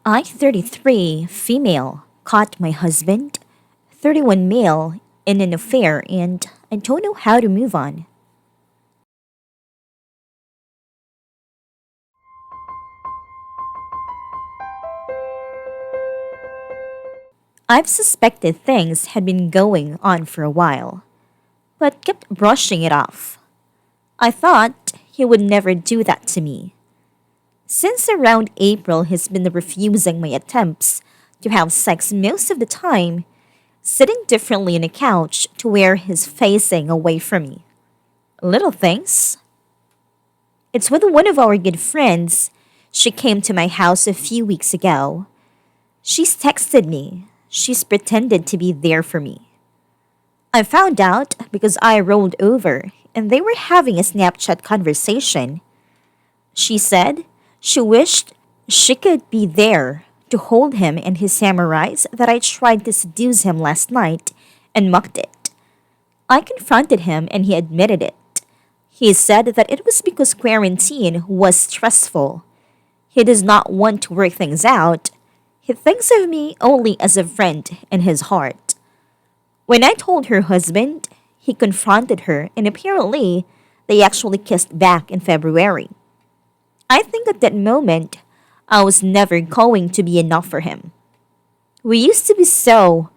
I, 33, female, caught my husband, 31 male, in an affair and I don't know how to move on. I've suspected things had been going on for a while, but kept brushing it off. I thought he would never do that to me. Since around April, he's been refusing my attempts to have sex most of the time, sitting differently on a couch to where he's facing away from me. Little things. It's with one of our good friends. She came to my house a few weeks ago. She's texted me. She's pretended to be there for me. I found out because I rolled over and they were having a Snapchat conversation. She said she wished she could be there to hold him and his samurais that I tried to seduce him last night and mocked it. I confronted him and he admitted it. He said that it was because quarantine was stressful. He does not want to work things out. He thinks of me only as a friend in his heart. When I told her husband, he confronted her and apparently they actually kissed back in February. I think at that moment, I was never going to be enough for him. We used to be so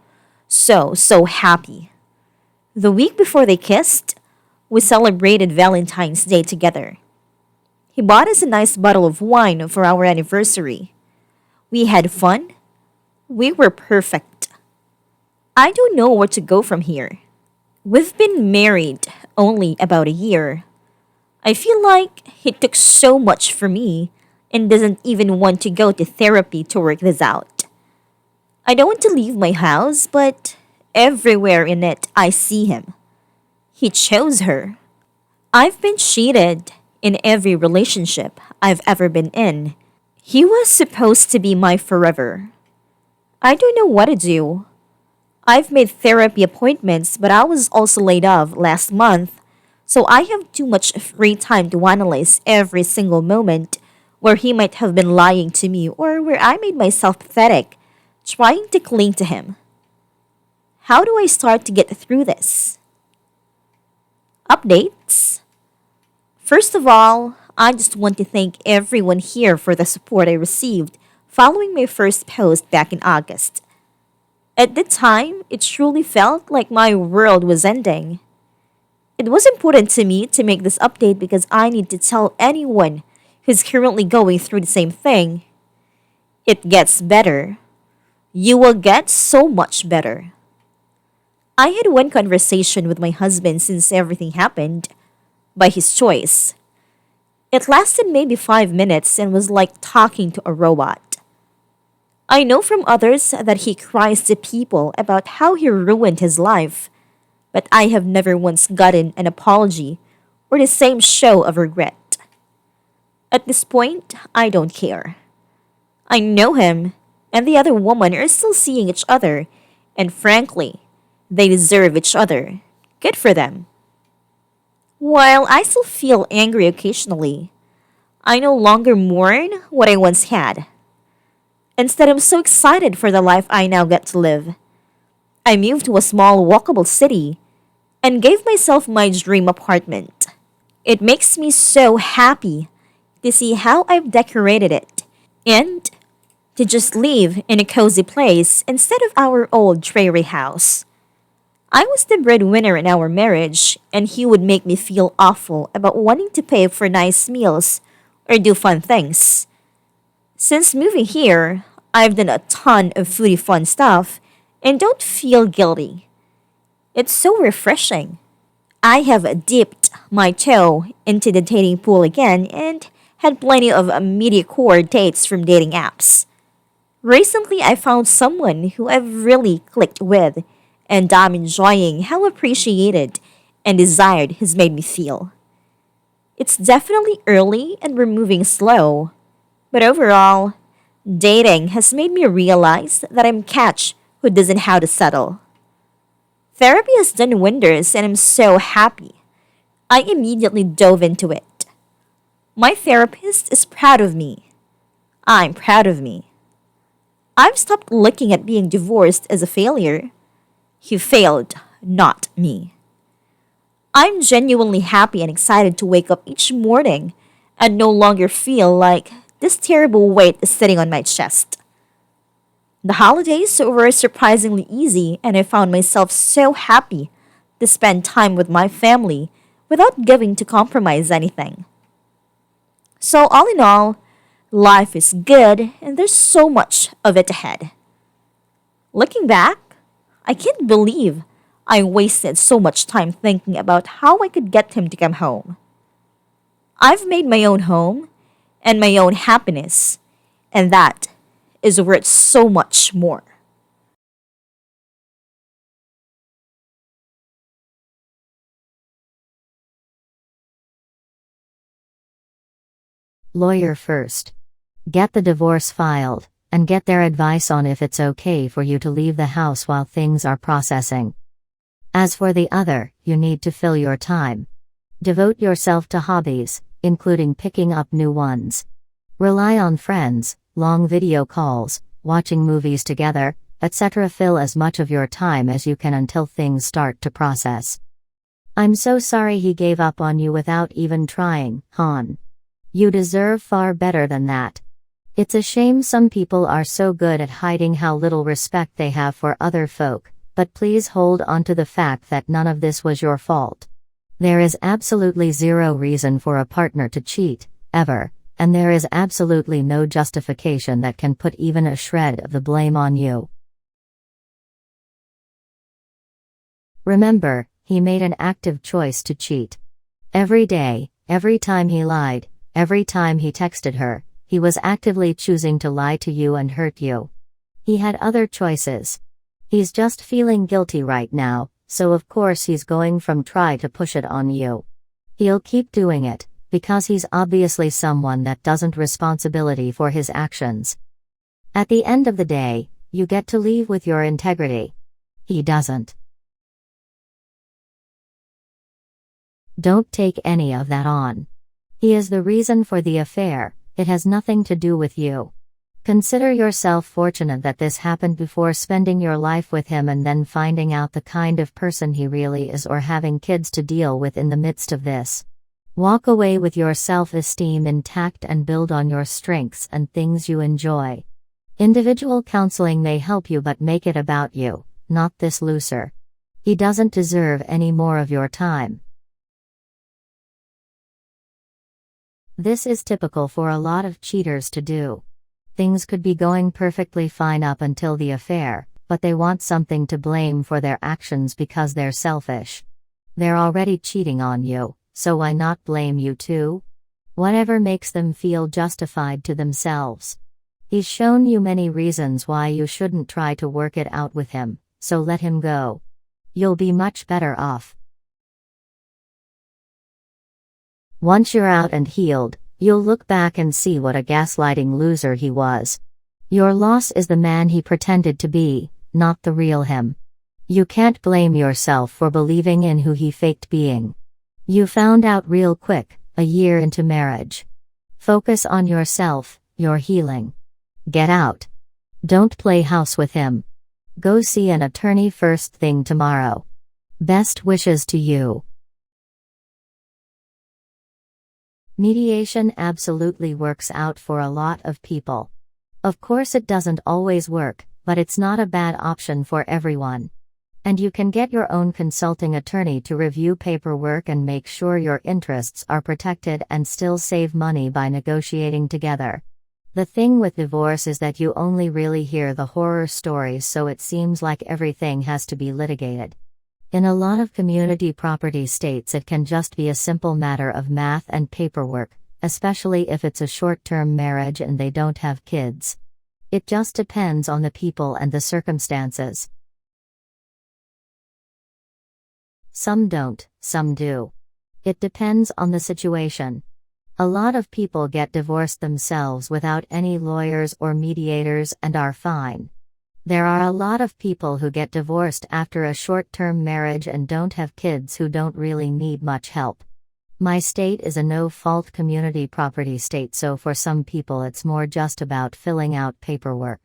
happy. The week before they kissed, we celebrated Valentine's Day together. He bought us a nice bottle of wine for our anniversary. We had fun. We were perfect. I don't know where to go from here. We've been married only about a year. I feel like he took so much from me and doesn't even want to go to therapy to work this out. I don't want to leave my house, but everywhere in it I see him. He chose her. I've been cheated in every relationship I've ever been in. He was supposed to be my forever. I don't know what to do. I've made therapy appointments, but I was also laid off last month, so I have too much free time to analyze every single moment where he might have been lying to me or where I made myself pathetic trying to cling to him. How do I start to get through this? Updates? First of all, I just want to thank everyone here for the support I received following my first post back in August. At the time, it truly felt like my world was ending. It was important to me to make this update because I need to tell anyone who's currently going through the same thing. It gets better. You will get so much better. I had one conversation with my husband since everything happened, by his choice. It lasted maybe 5 minutes and was like talking to a robot. I know from others that he cries to people about how he ruined his life, but I have never once gotten an apology or the same show of regret. At this point, I don't care. I know him and the other woman are still seeing each other, and frankly, they deserve each other. Good for them. While I still feel angry occasionally, I no longer mourn what I once had. Instead, I'm so excited for the life I now get to live. I moved to a small, walkable city and gave myself my dream apartment. It makes me so happy to see how I've decorated it and to just live in a cozy place instead of our old dreary house. I was the breadwinner in our marriage, and he would make me feel awful about wanting to pay for nice meals or do fun things. Since moving here, I've done a ton of foodie fun stuff and don't feel guilty. It's so refreshing. I have dipped my toe into the dating pool again and had plenty of mediocre dates from dating apps. Recently, I found someone who I've really clicked with, and I'm enjoying how appreciated and desired he's made me feel. It's definitely early and we're moving slow, but overall, dating has made me realize that I'm a catch who doesn't know how to settle. Therapy has done wonders and I'm so happy. I immediately dove into it. My therapist is proud of me. I'm proud of me. I've stopped looking at being divorced as a failure. He failed, not me. I'm genuinely happy and excited to wake up each morning and no longer feel like this terrible weight is sitting on my chest. The holidays were surprisingly easy, and I found myself so happy to spend time with my family without giving to compromise anything. So, all in all, life is good and there's so much of it ahead. Looking back, I can't believe I wasted so much time thinking about how I could get him to come home. I've made my own home and my own happiness, and that is worth so much more. Lawyer first. Get the divorce filed, and get their advice on if it's okay for you to leave the house while things are processing. As for the other, you need to fill your time. Devote yourself to hobbies, including picking up new ones. Rely on friends, long video calls, watching movies together, etc. Fill as much of your time as you can until things start to process. I'm so sorry he gave up on you without even trying, hon. You deserve far better than that. It's a shame some people are so good at hiding how little respect they have for other folk, but please hold on to the fact that none of this was your fault. There is absolutely zero reason for a partner to cheat, ever, and there is absolutely no justification that can put even a shred of the blame on you. Remember, he made an active choice to cheat. Every day, every time he lied, every time he texted her, he was actively choosing to lie to you and hurt you. He had other choices. He's just feeling guilty right now, so of course he's going from try to push it on you. He'll keep doing it, because he's obviously someone that doesn't responsibility for his actions. At the end of the day, you get to leave with your integrity. He doesn't. Don't take any of that on. He is the reason for the affair, it has nothing to do with you. Consider yourself fortunate that this happened before spending your life with him and then finding out the kind of person he really is or having kids to deal with in the midst of this. Walk away with your self-esteem intact and build on your strengths and things you enjoy. Individual counseling may help you, but make it about you, not this loser. He doesn't deserve any more of your time. This is typical for a lot of cheaters to do. Things could be going perfectly fine up until the affair, but they want something to blame for their actions because they're selfish. They're already cheating on you, so why not blame you too? Whatever makes them feel justified to themselves. He's shown you many reasons why you shouldn't try to work it out with him, so let him go. You'll be much better off. Once you're out and healed, you'll look back and see what a gaslighting loser he was. Your loss is the man he pretended to be, not the real him. You can't blame yourself for believing in who he faked being. You found out real quick, a year into marriage. Focus on yourself, your healing. Get out. Don't play house with him. Go see an attorney first thing tomorrow. Best wishes to you. Mediation absolutely works out for a lot of people. Of course it doesn't always work, but it's not a bad option for everyone. And you can get your own consulting attorney to review paperwork and make sure your interests are protected and still save money by negotiating together. The thing with divorce is that you only really hear the horror stories, so it seems like everything has to be litigated. In a lot of community property states it can just be a simple matter of math and paperwork, especially if it's a short-term marriage and they don't have kids. It just depends on the people and the circumstances. Some don't, some do. It depends on the situation. A lot of people get divorced themselves without any lawyers or mediators and are fine. There are a lot of people who get divorced after a short-term marriage and don't have kids who don't really need much help. My state is a no-fault community property state, so for some people it's more just about filling out paperwork.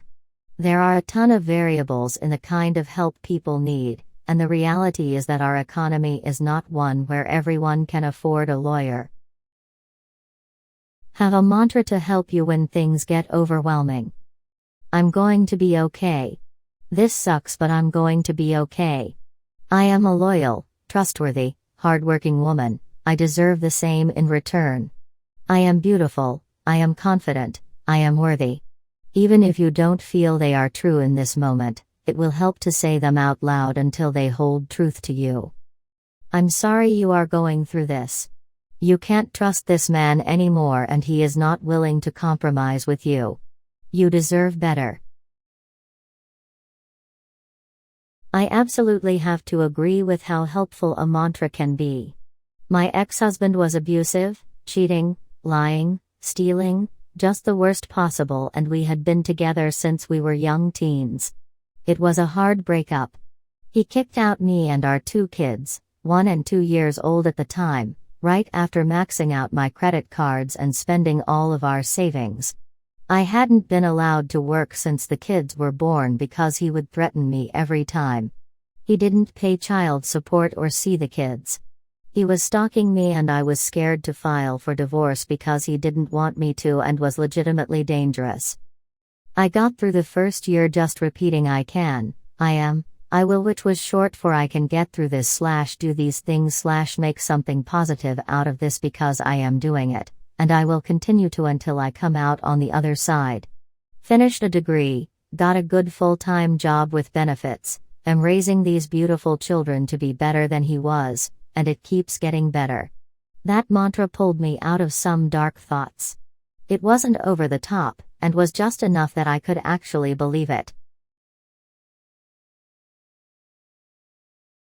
There are a ton of variables in the kind of help people need, and the reality is that our economy is not one where everyone can afford a lawyer. Have a mantra to help you when things get overwhelming. I'm going to be okay. This sucks, but I'm going to be okay. I am a loyal, trustworthy, hardworking woman. I deserve the same in return. I am beautiful, I am confident, I am worthy. Even if you don't feel they are true in this moment, it will help to say them out loud until they hold truth to you. I'm sorry you are going through this. You can't trust this man anymore and he is not willing to compromise with you. You deserve better. I absolutely have to agree with how helpful a mantra can be. My ex-husband was abusive, cheating, lying, stealing, just the worst possible, and we had been together since we were young teens. It was a hard breakup. He kicked out me and our 2 kids, 1 and 2 years old at the time, right after maxing out my credit cards and spending all of our savings. I hadn't been allowed to work since the kids were born because he would threaten me every time. He didn't pay child support or see the kids. He was stalking me and I was scared to file for divorce because he didn't want me to and was legitimately dangerous. I got through the first year just repeating I can, I am, I will, which was short for I can get through this / do these things / make something positive out of this because I am doing it, and I will continue to until I come out on the other side. Finished a degree, got a good full-time job with benefits, am raising these beautiful children to be better than he was, and it keeps getting better. That mantra pulled me out of some dark thoughts. It wasn't over the top, and was just enough that I could actually believe it.